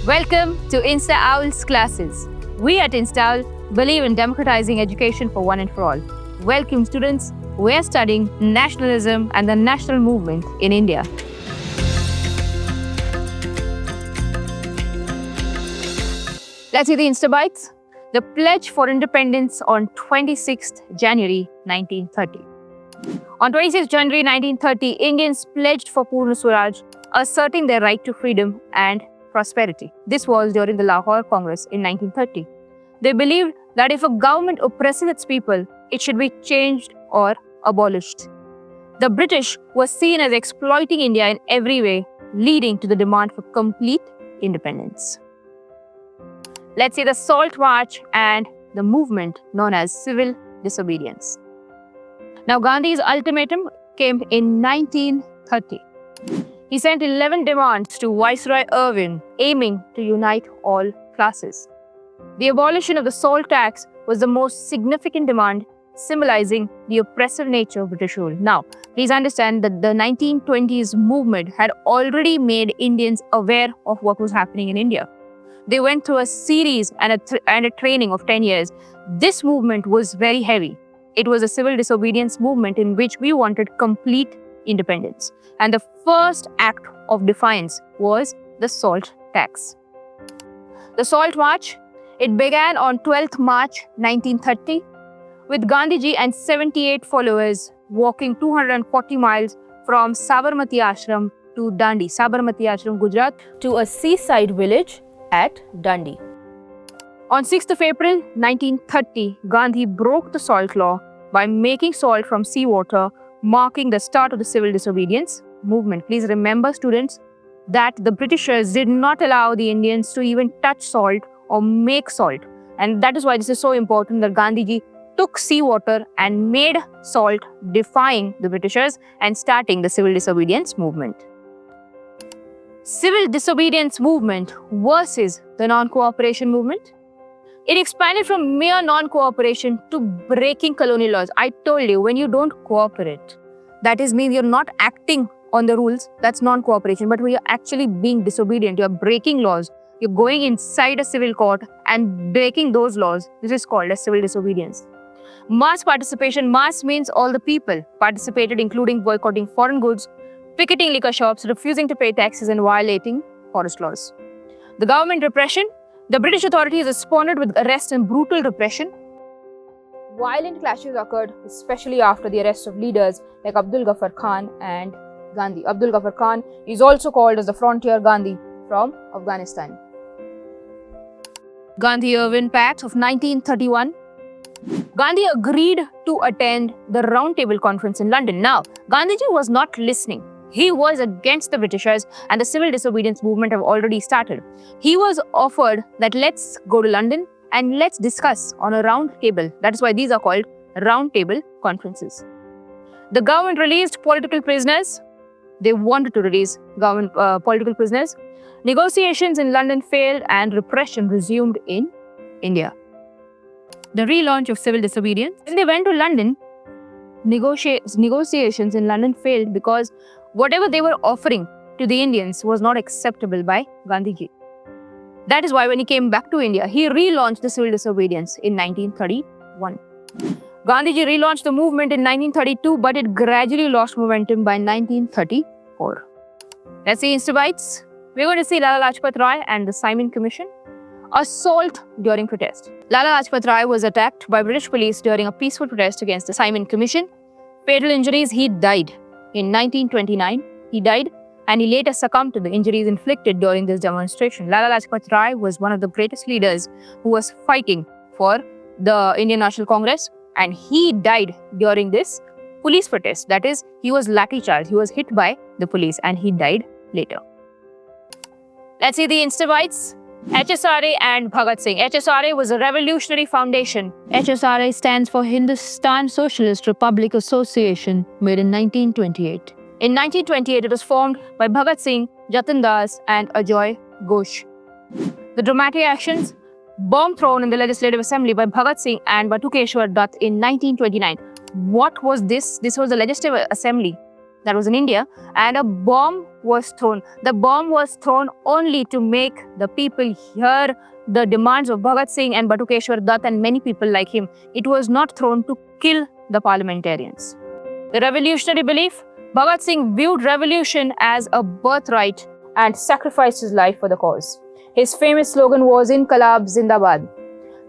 Welcome to Insta Owl's classes. We at Insta Owl believe in democratizing education for one and for all. Welcome students, we are studying nationalism and the national movement in India. Let's see the Insta Bites. The Pledge for Independence on 26th January 1930. On 26th January 1930, Indians pledged for Purna Swaraj, asserting their right to freedom and prosperity. This was during the Lahore Congress in 1930. They believed that if a government oppresses its people, it should be changed or abolished. The British were seen as exploiting India in every way, leading to the demand for complete independence. Let's see the Salt March and the movement known as Civil Disobedience. Now, Gandhi's ultimatum came in 1930. He sent 11 demands to Viceroy Irwin, aiming to unite all classes. The abolition of the salt tax was the most significant demand, symbolizing the oppressive nature of British rule. Now, please understand that the 1920s movement had already made Indians aware of what was happening in India. They went through a series and a training of 10 years. This movement was very heavy. It was a civil disobedience movement in which we wanted complete independence. And the first act of defiance was the salt tax. The Salt March, it began on 12th March 1930 with Gandhiji and 78 followers walking 240 miles from Sabarmati Ashram to Dandi, Sabarmati Ashram, Gujarat, to a seaside village at Dandi. On 6th of April 1930, Gandhi broke the salt law by making salt from seawater, marking the start of the civil disobedience movement. Please remember, students, that the Britishers did not allow the Indians to even touch salt or make salt. And that is why this is so important that Gandhiji took seawater and made salt, defying the Britishers and starting the civil disobedience movement. Civil disobedience movement versus the non-cooperation movement. It expanded from mere non-cooperation to breaking colonial laws. I told you, when you don't cooperate, that means you're not acting on the rules, that's non-cooperation. But when you're actually being disobedient, you're breaking laws, you're going inside a civil court and breaking those laws, this is called as civil disobedience. Mass participation, mass means all the people participated, including boycotting foreign goods, picketing liquor shops, refusing to pay taxes and violating forest laws. The government repression. The British authorities responded with arrest and brutal repression. Violent clashes occurred, especially after the arrest of leaders like Abdul Ghaffar Khan and Gandhi. Abdul Ghaffar Khan is also called as the Frontier Gandhi from Afghanistan. Gandhi-Irwin Pact of 1931. Gandhi agreed to attend the Round Table Conference in London. Now, Gandhiji was not listening. He was against the Britishers and the civil disobedience movement have already started. He was offered that let's go to London and let's discuss on a round table. That is why these are called round table conferences. The government released political prisoners. They wanted to release political prisoners. Negotiations in London failed and repression resumed in India. The relaunch of civil disobedience. When they went to London, negotiations in London failed because whatever they were offering to the Indians was not acceptable by Gandhiji. That is why when he came back to India, he relaunched the civil disobedience in 1931. Gandhiji relaunched the movement in 1932, but it gradually lost momentum by 1934. Let's see Insta Bites. We're going to see Lala Lajpat Rai and the Simon Commission. Assault during protest. Lala Lajpat Rai was attacked by British police during a peaceful protest against the Simon Commission. Fatal injuries, he died. In 1929, he died and he later succumbed to the injuries inflicted during this demonstration. Lala Lajpat Rai was one of the greatest leaders who was fighting for the Indian National Congress, and he died during this police protest. That is, he was lathi charged. He was hit by the police and he died later. Let's see the Insta Bites. HSRA and Bhagat Singh. HSRA was a revolutionary foundation. HSRA stands for Hindustan Socialist Republic Association, made in 1928. In 1928, it was formed by Bhagat Singh, Jatin Das and Ajoy Ghosh. The dramatic actions, bomb thrown in the Legislative Assembly by Bhagat Singh and Batukeshwar Dutt in 1929. What was this? This was the Legislative Assembly that was in India, and a bomb was thrown. The bomb was thrown only to make the people hear the demands of Bhagat Singh and Batukeshwar Dutt and many people like him. It was not thrown to kill the parliamentarians. The revolutionary belief: Bhagat Singh viewed revolution as a birthright and sacrificed his life for the cause. His famous slogan was Inqilab Zindabad.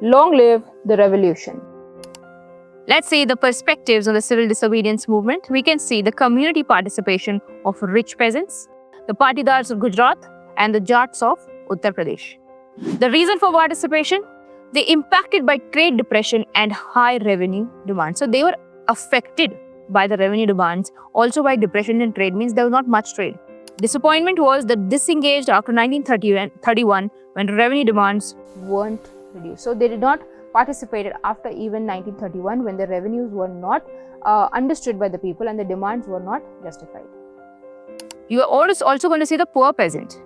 Long live the revolution. Let's see the perspectives on the civil disobedience movement. We can see the community participation of rich peasants, the Patidars of Gujarat, and the Jats of Uttar Pradesh. The reason for participation: they impacted by trade depression and high revenue demands. So they were affected by the revenue demands, also by depression in trade, means there was not much trade. Disappointment was that disengaged after 1931 when revenue demands weren't reduced. So they did not participate after even 1931 when the revenues were not understood by the people and the demands were not justified. You are also going to see the poor peasant.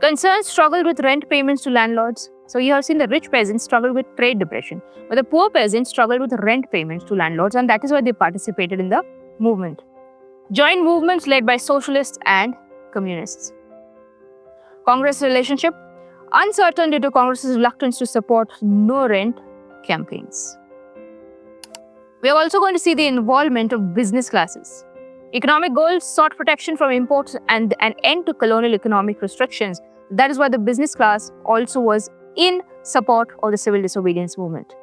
Concerns struggled with rent payments to landlords. So you have seen the rich peasants struggle with trade depression, but the poor peasants struggled with rent payments to landlords, and that is why they participated in the movement. Joint movements led by socialists and communists. Congress relationship: uncertain due to Congress's reluctance to support no rent campaigns. We are also going to see the involvement of business classes. Economic goals sought protection from imports and an end to colonial economic restrictions. That is why the business class also was in support of the civil disobedience movement.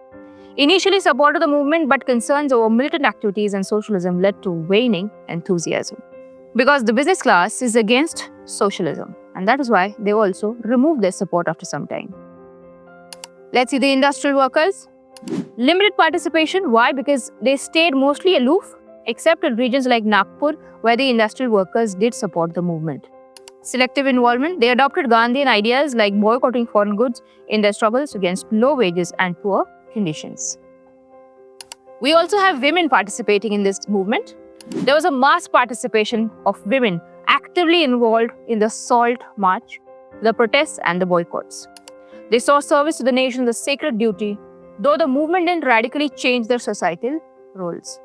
Initially supported the movement, but concerns over militant activities and socialism led to waning enthusiasm. Because the business class is against socialism, and that is why they also removed their support after some time. Let's see the industrial workers. Limited participation. Why? Because they stayed mostly aloof, except in regions like Nagpur, where the industrial workers did support the movement. Selective involvement. They adopted Gandhian ideas like boycotting foreign goods in their struggles against low wages and poor conditions. We also have women participating in this movement. There was a mass participation of women actively involved in the Salt March, the protests and the boycotts. They saw service to the nation as a sacred duty, though the movement didn't radically change their societal roles.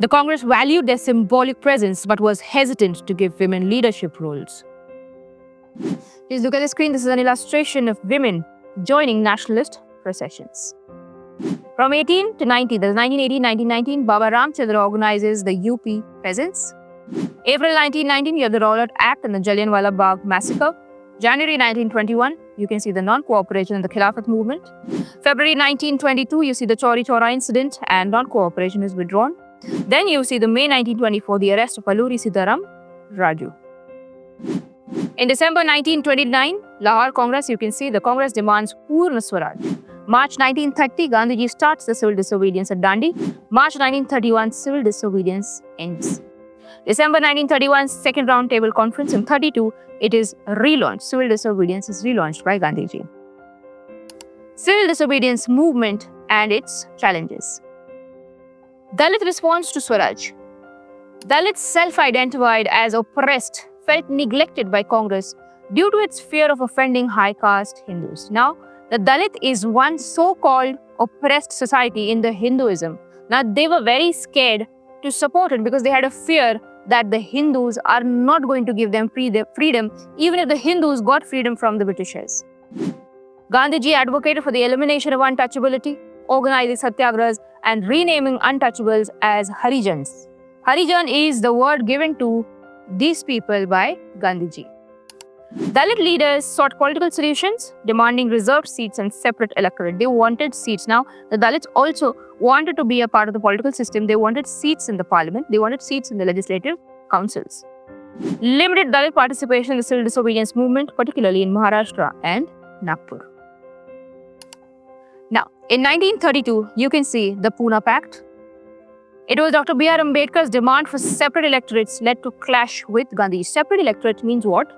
The Congress valued their symbolic presence but was hesitant to give women leadership roles. Please look at the screen. This is an illustration of women joining nationalist processions. From 18 to 19, that is 1918-1919, Baba Ramchandra organizes the UP Peasants. April 1919, you have the Rowlatt Act and the Jallianwala Bagh Massacre. January 1921, you can see the non-cooperation and the Khilafat movement. February 1922, you see the Chauri Chaura incident and non-cooperation is withdrawn. Then you see the May 1924, the arrest of Alluri Sitaram Raju. In December 1929, Lahore Congress, you can see the Congress demands Purna Swaraj. March 1930, Gandhiji starts the civil disobedience at Dandi. March 1931, civil disobedience ends. December 1931, second round table conference. In 32, it is relaunched. Civil disobedience is relaunched by Gandhiji. Civil disobedience movement and its challenges. Dalit response to Swaraj. Dalits self-identified as oppressed felt neglected by Congress due to its fear of offending high caste Hindus. Now, the Dalit is one so-called oppressed society in the Hinduism. Now, they were very scared to support it because they had a fear that the Hindus are not going to give them freedom, even if the Hindus got freedom from the Britishers. Gandhiji advocated for the elimination of untouchability, organizing satyagrahas, and renaming untouchables as Harijans. Harijan is the word given to these people by Gandhiji. Dalit leaders sought political solutions, demanding reserved seats and separate electorate. They wanted seats. Now, the Dalits also wanted to be a part of the political system. They wanted seats in the parliament. They wanted seats in the legislative councils. Limited Dalit participation in the civil disobedience movement, particularly in Maharashtra and Nagpur. Now, in 1932, you can see the Pune Pact. It was Dr. B.R. Ambedkar's demand for separate electorates led to clash with Gandhi. Separate electorate means what?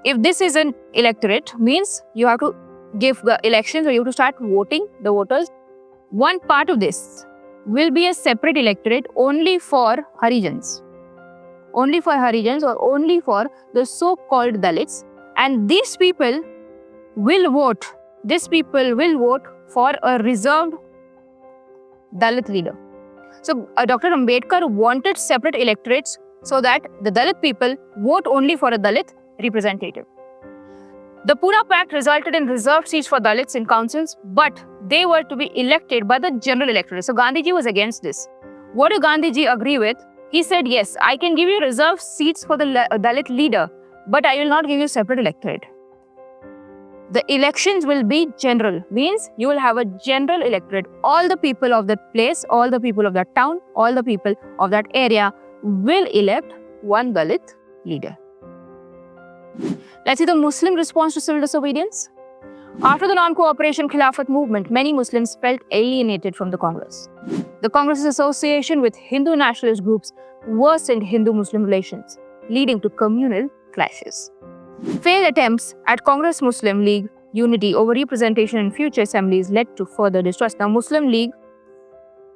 If this is an electorate, means you have to give the elections or you have to start voting the voters. One part of this will be a separate electorate only for Harijans. Only for Harijans or only for the so-called Dalits. And these people will vote. These people will vote for a reserved Dalit leader. So, Dr. Ambedkar wanted separate electorates so that the Dalit people vote only for a Dalit representative. The Pune Pact resulted in reserved seats for Dalits in councils, but they were to be elected by the general electorate. So Gandhiji was against this. What did Gandhiji agree with? He said, yes, I can give you reserved seats for the Dalit leader, but I will not give you separate electorate. The elections will be general, means you will have a general electorate. All the people of that place, all the people of that town, all the people of that area will elect one Dalit leader. Let's see the Muslim response to civil disobedience. After the non-cooperation Khilafat movement, many Muslims felt alienated from the Congress. The Congress's association with Hindu nationalist groups worsened Hindu-Muslim relations, leading to communal clashes. Failed attempts at Congress-Muslim League unity over representation in future assemblies led to further distrust. Now, Muslim League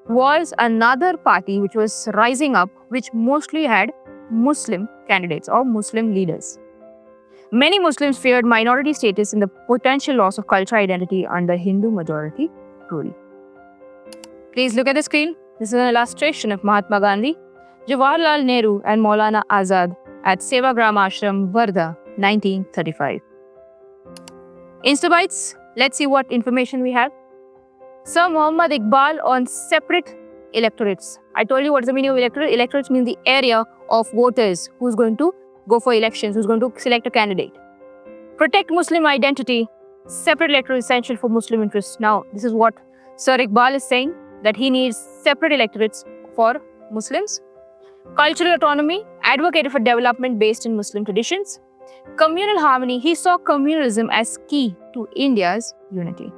was another party which was rising up, which mostly had Muslim candidates or Muslim leaders. Many Muslims feared minority status and the potential loss of cultural identity under Hindu majority rule. Please look at the screen. This is an illustration of Mahatma Gandhi, Jawaharlal Nehru and Maulana Azad at Sevagram Ashram, Wardha, 1935. Instabytes, let's see what information we have. Sir Muhammad Iqbal on separate electorates. I told you what is the meaning of electorate. Electorates mean the area of voters who's going to go for elections, who's going to select a candidate. Protect Muslim identity. Separate electorate is essential for Muslim interests. Now, this is what Sir Iqbal is saying, that he needs separate electorates for Muslims. Cultural autonomy, advocated for development based in Muslim traditions. Communal harmony, he saw communalism as key to India's unity.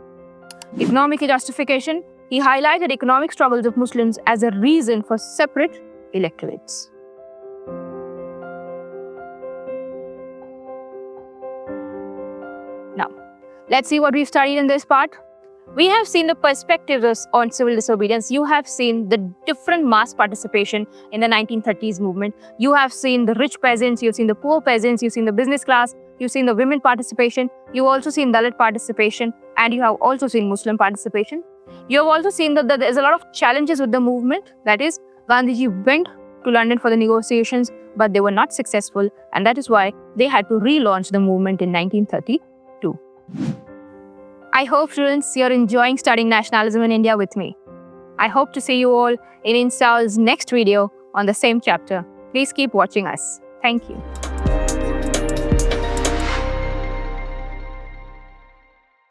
Economic justification, he highlighted economic struggles of Muslims as a reason for separate electorates. Now, let's see what we've studied in this part. We have seen the perspectives on civil disobedience. You have seen the different mass participation in the 1930s movement. You have seen the rich peasants, you've seen the poor peasants, you've seen the business class, you've seen the women participation, you've also seen Dalit participation, and you have also seen Muslim participation. You have also seen that there's a lot of challenges with the movement. That is, Gandhiji went to London for the negotiations, but they were not successful, and that is why they had to relaunch the movement in 1932. I hope, students, you're enjoying studying nationalism in India with me. I hope to see you all in INSAL's next video on the same chapter. Please keep watching us. Thank you.